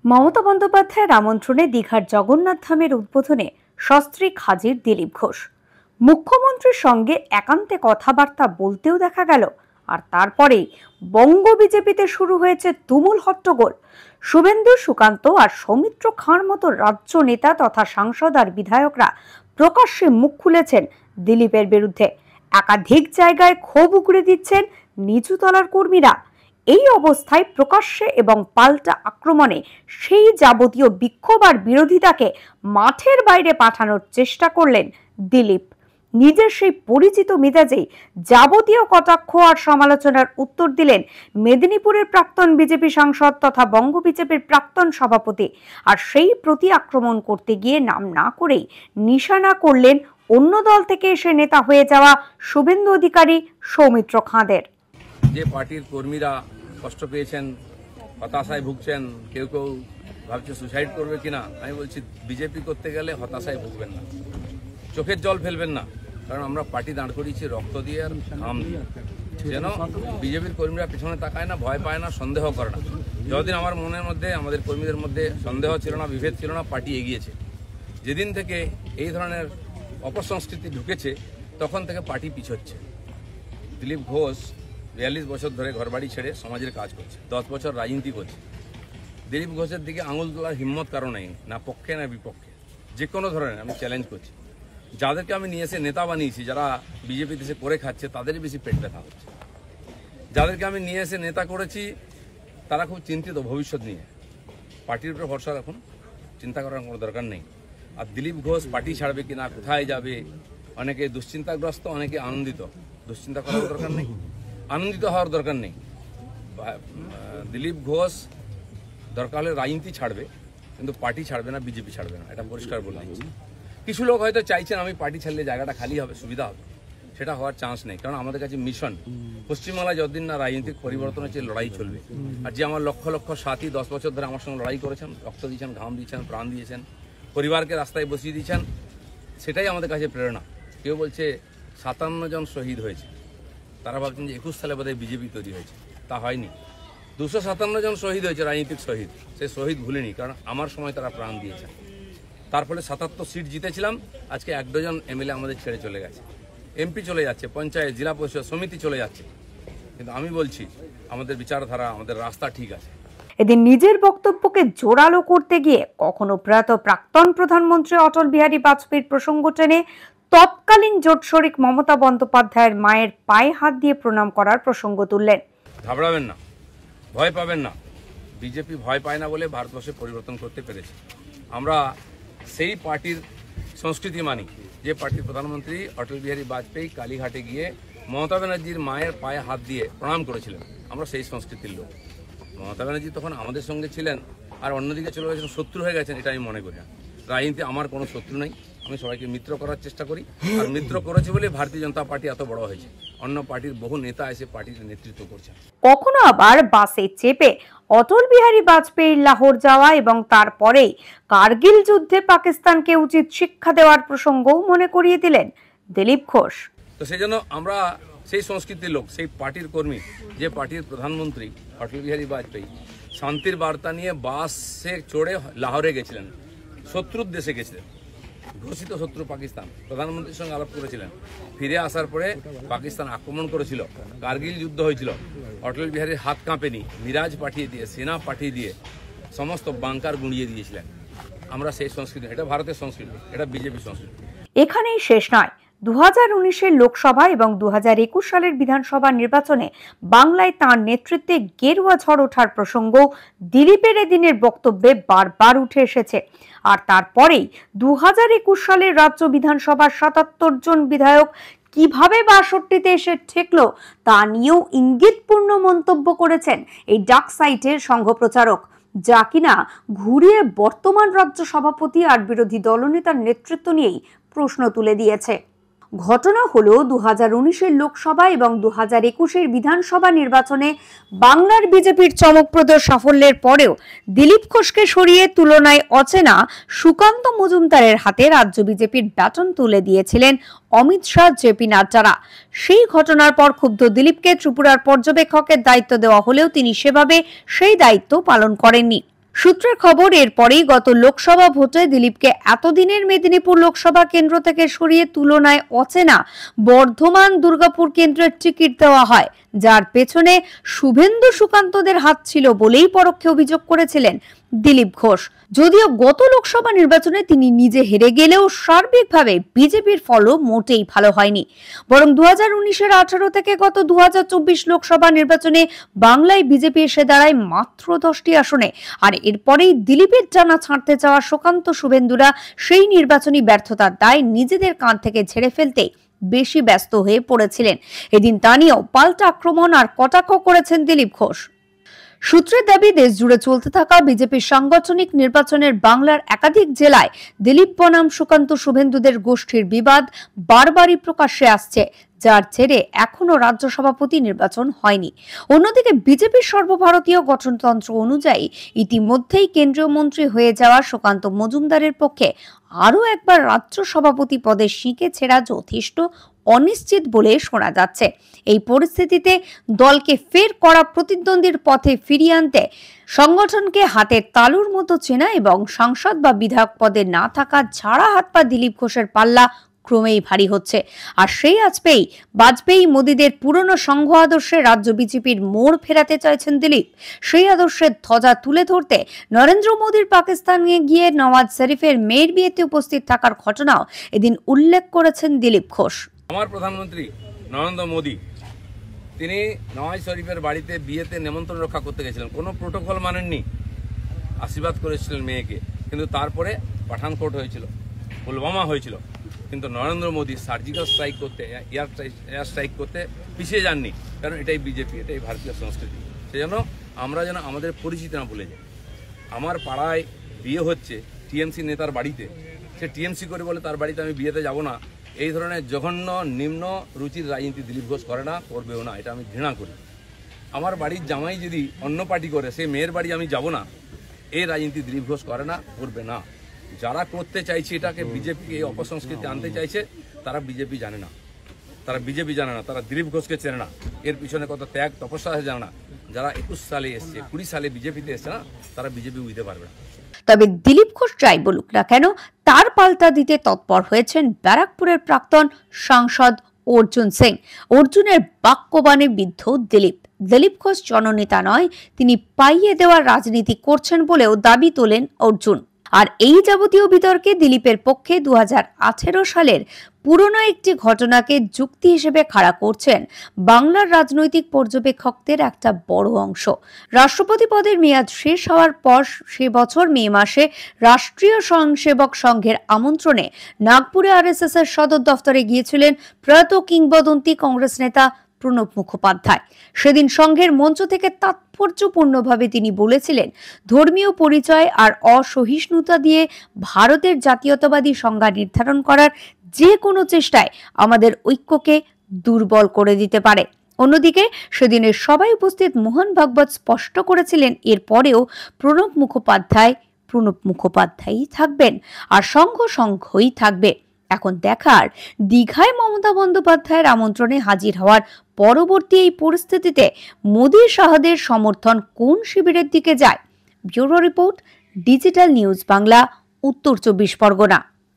মমতা বন্দ্যোপাধ্যায়ের আমন্ত্রণে দীঘার জগন্নাথ ধামের উদ্বোধনে সস্ত্রীক হাজির দিলীপ ঘোষ। মুখ্যমন্ত্রীর সঙ্গে একান্তে কথাবার্তা বলতেও দেখা গেল। আর তারপরেই বঙ্গ বিজেপিতে শুরু হয়েছে তুমুল হট্টগোল। শুভেন্দু, সুকান্ত আর সৌমিত্র খাঁর মতো রাজ্য নেতা তথা সাংসদ আর বিধায়করা প্রকাশ্যে মুখ খুলেছেন দিলীপের বিরুদ্ধে। একাধিক জায়গায় ক্ষোভ উগড়ে দিচ্ছেন নিচুতলার কর্মীরা। এই অবস্থায় প্রকাশ্যে এবং পাল্টা আক্রমণে সেই যাবতীয় বিক্ষোভ আর বিরোধিতাকে মাঠের বাইরে পাঠানোর চেষ্টা করলেন দিলীপ। নিজের সেই পরিচিত মেজাজেই যাবতীয় কটাক্ষ আর সমালোচনার উত্তর দিলেন মেদিনীপুরের প্রাক্তন বিজেপি সাংসদ তথা বঙ্গ বিজেপির প্রাক্তন সভাপতি। আর সেই প্রতি আক্রমণ করতে গিয়ে নাম না করেই নিশানা করলেন অন্য দল থেকে এসে নেতা হয়ে যাওয়া শুভেন্দু অধিকারী, সৌমিত্র খাঁদের। যে পার্টির কর্মীরা কষ্ট পেয়েছেন, হতাশায় ভুগছেন, কেউ কেউ ভাবছে সুসাইড করবে কিনা, আমি বলছি বিজেপি করতে গেলে হতাশায় ভুগবেন না, চোখের জল ফেলবেন না। কারণ আমরা পার্টি দাঁড় করিয়েছি রক্ত দিয়ে আর ঘাম দিয়ে। যেন বিজেপির কর্মীরা পিছনে তাকায় না, ভয় পায় না, সন্দেহ করে না। যতদিন আমার মনের মধ্যে, আমাদের কর্মীদের মধ্যে সন্দেহ ছিল না, বিভেদ ছিল না, পার্টি এগিয়েছে। যেদিন থেকে এই ধরনের অপসংস্কৃতি ঢুকেছে তখন থেকে পার্টি পিছোচ্ছে। দিলীপ ঘোষ 42 বছর ধরে ঘরবাড়ি ছেড়ে সমাজের কাজ করছে, 10 বছর রাজনীতি করছে। দিলীপ ঘোষের দিকে আঙুল তোলার হিম্মত কারো নেই, না পক্ষে না বিপক্ষে। যে কোনো ধরনের আমি চ্যালেঞ্জ করছি। যাদেরকে আমি নিয়ে এসে নেতা বানিয়েছি, যারা বিজেপি দেশে করে খাচ্ছে, তাদেরই বেশি পেট ব্যথা হচ্ছে। যাদেরকে আমি নিয়ে এসে নেতা করেছি তারা খুব চিন্তিত ভবিষ্যৎ নিয়ে। পার্টির উপরে ভরসা রাখুন, চিন্তা করার কোনো দরকার নেই। আর দিলীপ ঘোষ পার্টি ছাড়বে কিনা, কোথায় যাবে, অনেকে দুশ্চিন্তাগ্রস্ত, অনেকে আনন্দিত। দুশ্চিন্তা করার দরকার নেই, আনন্দিত হওয়ার দরকার নেই। দিলীপ ঘোষ দরকার হলে রাজনীতি ছাড়বে, কিন্তু পার্টি ছাড়বে না, বিজেপি ছাড়বে না, এটা পরিষ্কার বলে দিচ্ছি। কিছু লোক হয়তো চাইছেন আমি পার্টি ছাড়লে জায়গাটা খালি হবে, সুবিধা হবে। সেটা হওয়ার চান্স নেই, কারণ আমাদের কাছে মিশন পশ্চিমবাংলায় যতদিন না রাজনৈতিক পরিবর্তন হচ্ছে, লড়াই চলবে। আর যে আমার লক্ষ লক্ষ সাথী 10 বছর ধরে আমার সঙ্গে লড়াই করেছেন, রক্ত দিয়েছেন, ঘাম দিয়েছেন, প্রাণ দিয়েছেন, পরিবারকে রাস্তায় বসিয়ে দিয়েছেন, সেটাই আমাদের কাছে প্রেরণা। কেউ বলছে 57 জন শহীদ হয়েছে, তারা ভাবছেন যে 21 সালে বোধহয় বিজেপি তৈরি হয়েছে। তা হয়নি, 257 জন শহীদ হয়েছে, রাজনৈতিক শহীদ। সেই শহীদ ভুলিনি, কারণ আমার সময় তারা প্রাণ দিয়েছেন। তার ফলে 77 সিট জিতেছিলাম। আজকে 1 ডজন এমএলএ আমাদের ছেড়ে চলে গেছে, এমপি চলে যাচ্ছে, পঞ্চায়েত, জেলা পরিষদ, সমিতি চলে যাচ্ছে। কিন্তু আমি বলছি আমাদের বিচারধারা, আমাদের রাস্তা ঠিক আছে। এদিন নিজের বক্তব্যকে জোরালো করতে গিয়ে কখনো প্রয়াত প্রাক্তন প্রধানমন্ত্রী অটল বিহারী বাজপেয়ীর প্রসঙ্গ টেনে তৎকালীন জোট শরিক মমতা বন্দ্যোপাধ্যায়ের মায়ের পায়ে হাত দিয়ে প্রণাম করার প্রসঙ্গ তুললেন। ঘাবড়াবেন না, ভয় পাবেন না। বিজেপি ভয় পায় না বলে ভারতবর্ষে পরিবর্তন করতে পেরেছে। আমরা সেই পার্টির সংস্কৃতি মানি যে পার্টির প্রধানমন্ত্রী অটল বিহারী বাজপেয়ী কালীঘাটে গিয়ে মমতা ব্যানার্জির মায়ের পায়ে হাত দিয়ে প্রণাম করেছিলেন। আমরা সেই সংস্কৃতির লোক। মমতা ব্যানার্জি তখন আমাদের সঙ্গে ছিলেন, আর অন্যদিকে চলে গেছেন, শত্রু হয়ে গেছেন, এটা আমি মনে করি না। রাজনীতি আমার কোনো শত্রু নেই, আমি সবাইকে মিত্র করার চেষ্টা করি। আর মিত্র করেছি বলে ভারতীয় জনতা পার্টি এত বড় হয়েছে। অন্য পার্টির বহু নেতা এসে পার্টির নেতৃত্ব করছে। কখনো আবার বাসে চেপে অটল বিহারী বাজপেয়ীর লাহোর যাওয়া এবং তারপরেই কার্গিল যুদ্ধে পাকিস্তানকে উচিত শিক্ষা দেওয়ার প্রসঙ্গও মনে করিয়ে দিলেন দিলীপ ঘোষ। তো সেই জন্য আমরা সেই সংস্কৃতির লোক, সেই পার্টির কর্মী, যে পার্টির প্রধানমন্ত্রী অটল বিহারী বাজপেয়ী শান্তির বার্তা নিয়ে বাসে চড়ে লাহোরে গেছিলেন, শত্রুর দেশে গেছিলেন, ঘোষিত শত্রু পাকিস্তান। প্রধানমন্ত্রীর সঙ্গে আলাপ করেছিলেন। ফিরে আসার পরে পাকিস্তান আক্রমণ করেছিল, কার্গিল যুদ্ধ হয়েছিল। অটল বিহারীর হাত কাঁপেনি, মিরাজ পাঠিয়ে দিয়ে, সেনা পাঠিয়ে দিয়ে সমস্ত বাংকার গুঁড়িয়ে দিয়েছিলেন। আমরা সেই সংস্কৃতি, এটা ভারতের সংস্কৃতি, এটা বিজেপি সংস্কৃতি। এখানেই শেষ নয়। 2019-এর লোকসভা এবং 2021 সালের বিধানসভা নির্বাচনে বাংলায় তাঁর নেতৃত্বে গেরুয়া ঝড় ওঠার প্রসঙ্গ দিলীপের এদিনের বক্তব্যে বারবার উঠে এসেছে। আর তারপরেই 2021 সালের রাজ্য বিধানসভার 77 জন বিধায়ক কিভাবে 62তে এসে ঠেকলো তা নিয়েও ইঙ্গিতপূর্ণ মন্তব্য করেছেন এই ডাক সাইটের সংঘ প্রচারক, যা কিনা ঘুরিয়ে বর্তমান রাজ্য সভাপতি আর বিরোধী দলনেতার নেতৃত্ব নিয়েই প্রশ্ন তুলে দিয়েছে। ঘটনা হলো 2019-এর লোকসভা এবং 2021-এর বিধানসভা নির্বাচনে বাংলার বিজেপির চমকপ্রদ সাফল্যের পরেও দিলীপ ঘোষকে সরিয়ে তুলনায় অচেনা সুকান্ত মজুমদারের হাতে রাজ্য বিজেপির ব্যাটন তুলে দিয়েছিলেন অমিত শাহ, জেপি নাড্ডারা। সেই ঘটনার পর ক্ষুব্ধ দিলীপকে ত্রিপুরার পর্যবেক্ষকের দায়িত্ব দেওয়া হলেও তিনি সেভাবে সেই দায়িত্ব পালন করেননি। সূত্রের খবর, এরপরেই গত লোকসভা ভোটে দিলীপকে এতদিনের মেদিনীপুর লোকসভা কেন্দ্র থেকে সরিয়ে তুলনায় অচেনা বর্ধমান দুর্গাপুর কেন্দ্রের টিকিট দেওয়া হয়, যার পেছনে শুভেন্দু সুকান্তদের হাত ছিল বলেই পরোক্ষে অভিযোগ করেছিলেন দিলীপ ঘোষ। যদিও গত লোকসভা নির্বাচনে তিনি নিজে হেরে গেলেও সার্বিকভাবে বিজেপির ফলও মোটেই ভালো হয়নি। বরং 2019-এর 18 থেকে গত 2024 লোকসভা নির্বাচনে বাংলায় বিজেপি এসে দাঁড়ায় মাত্র 10টি আসনে। আর এরপরেই দিলীপের জানা ছাড়তে চাওয়া সুকান্ত শুভেন্দুরা সেই নির্বাচনী ব্যর্থতার দায় নিজেদের কাঁধ থেকে ঝেড়ে ফেলতে বেশি ব্যস্ত হয়ে পড়েছিলেন। এদিন তা নিয়েও পাল্টা আক্রমণ আর কটাক্ষ করেছেন দিলীপ ঘোষ। সূত্রের দাবি, দেশ জুড়ে চলতে থাকা বিজেপির সাংগঠনিক নির্বাচনের বাংলার একাধিক জেলায় দিলীপ বনাম সুকান্ত শুভেন্দুদের গোষ্ঠীর বিবাদ বারবারই প্রকাশ্যে আসছে, যার জেরে এখনো রাজ্য সভাপতি নির্বাচন হয়নি। অন্যদিকে বিজেপির সর্বভারতীয় গঠনতন্ত্র অনুযায়ী ইতিমধ্যেই কেন্দ্রীয় মন্ত্রী হয়ে যাওয়া সুকান্ত মজুমদারের পক্ষে আরও একবার রাজ্য সভাপতি পদে শিঁকে ছেঁড়া যথেষ্ট অনিশ্চিত বলে শোনা যাচ্ছে। এই পরিস্থিতিতে দলকে ফের করা প্রতিদ্বন্দ্বীর পথে ফিরিয়ে আনতে সংগঠনকে হাতের তালুর মতো চেনা এবং সাংসদ বা বিধায়ক পদে না থাকা ঝাড়া হাত পা দিলীপ ঘোষের পাল্লা ক্রমেই ভারী হচ্ছে। আর সেই আজপেই বাজপেয়ী মোদীদের পুরনো সংঘ আদর্শে রাজ্য বিজেপির মোড় ফেরাতে চাইছেন দিলীপ। সেই আদর্শের ধ্বজা তুলে ধরতে নরেন্দ্র মোদীর পাকিস্তানে গিয়ে নওয়াজ শরীফের মেয়ের বিয়েতে উপস্থিত থাকার ঘটনাও এদিন উল্লেখ করেছেন দিলীপ ঘোষ। আমার প্রধানমন্ত্রী নরেন্দ্র মোদী তিনি নওয়াজ শরীফের বাড়িতে বিয়েতে নিমন্ত্রণ রক্ষা করতে গেছিলেন, কোনো প্রোটোকল মানেননি, আশীর্বাদ করেছিলেন মেয়েকে। কিন্তু তারপরে পাঠানকোট হয়েছিল, পুলওয়ামা হয়েছিল, কিন্তু নরেন্দ্র মোদী সার্জিক্যাল স্ট্রাইক করতে, এয়ার স্ট্রাইক করতে পিছিয়ে যাননি, কারণ এটাই বিজেপি, এটাই ভারতীয় সংস্কৃতি। সেজন্য আমরা যেন আমাদের পরিচিতি না ভুলে যাই। আমার পাড়ায় বিয়ে হচ্ছে টিএমসি নেতার বাড়িতে, সে টিএমসি করে বলে তার বাড়িতে আমি বিয়েতে যাব না, এই ধরনের জঘন্য নিম্ন রুচির রাজনীতি দিলীপ ঘোষ করে না, করবেও না, এটা আমি ঘৃণা করি। আমার বাড়ির জামাই যদি অন্য পার্টি করে, সেই মেয়ের বাড়ি আমি যাব না, এই রাজনীতি দিলীপ ঘোষ করে না, করবে না। যারা করতে চাইছে এটাকে, বিজেপিকে এই অপসংস্কৃতি আনতে চাইছে, তারা বিজেপি জানে না, তারা বিজেপি জানে না, তারা দিলীপ ঘোষকে চেনে না, এর পিছনে কত ত্যাগ তপস্যা আছে জানে না। যারা 21 সালে এসছে, 20 সালে বিজেপিতে এসছে না, তারা বিজেপি বুঝতে পারবে না। তবে দিলীপ ঘোষ যাই বলুক না কেন, তার পাল্টা দিতে তৎপর হয়েছেন ব্যারাকপুরের প্রাক্তন সাংসদ অর্জুন সিং। অর্জুনের বাক্যবাণে বিদ্ধ দিলীপ ঘোষ জননেতা নয়, তিনি পাইয়ে দেওয়ার রাজনীতি করছেন বলেও দাবি তোলেন অর্জুন। আর এই যাবতীয় বিতর্কে দিলীপের পক্ষে 2018 সালের পুরনো একটি ঘটনাকে যুক্তি হিসেবে খাড়া করছেন বাংলার রাজনৈতিক পর্যবেক্ষকদের একটা বড় অংশ। রাষ্ট্রপতি পদের মেয়াদ শেষ হওয়ার পর সে বছর মে মাসে রাষ্ট্রীয় স্বয়ংসেবক সংঘের আমন্ত্রণে নাগপুরে আরএসএস এর সদর দফতরে গিয়েছিলেন প্রয়াত কিংবদন্তি কংগ্রেস নেতা প্রণব মুখোপাধ্যায়। সেদিন সংঘের মঞ্চ থেকে তাৎপর্যপূর্ণভাবে তিনি বলেছিলেন, ধর্মীয় পরিচয় আর অসহিষ্ণুতা দিয়ে ভারতের জাতীয়তাবাদী সংজ্ঞা নির্ধারণ করার যে কোনো চেষ্টায় আমাদের ঐক্যকে দুর্বল করে দিতে পারে। অন্যদিকে সেদিনের সবাই উপস্থিত মোহন ভাগবত স্পষ্ট করেছিলেন, এরপরেও প্রণব মুখোপাধ্যায়ই থাকবেন আর সংঘই থাকবে। এখন দেখার, দীঘায় মমতা বন্দ্যোপাধ্যায়ের আমন্ত্রণে হাজির হওয়ার পরবর্তী এই পরিস্থিতিতে মোদী শাহদের সমর্থন কোন শিবিরের দিকে যায়। Bureau report, digital news Bangla, উত্তর 24 পরগনা।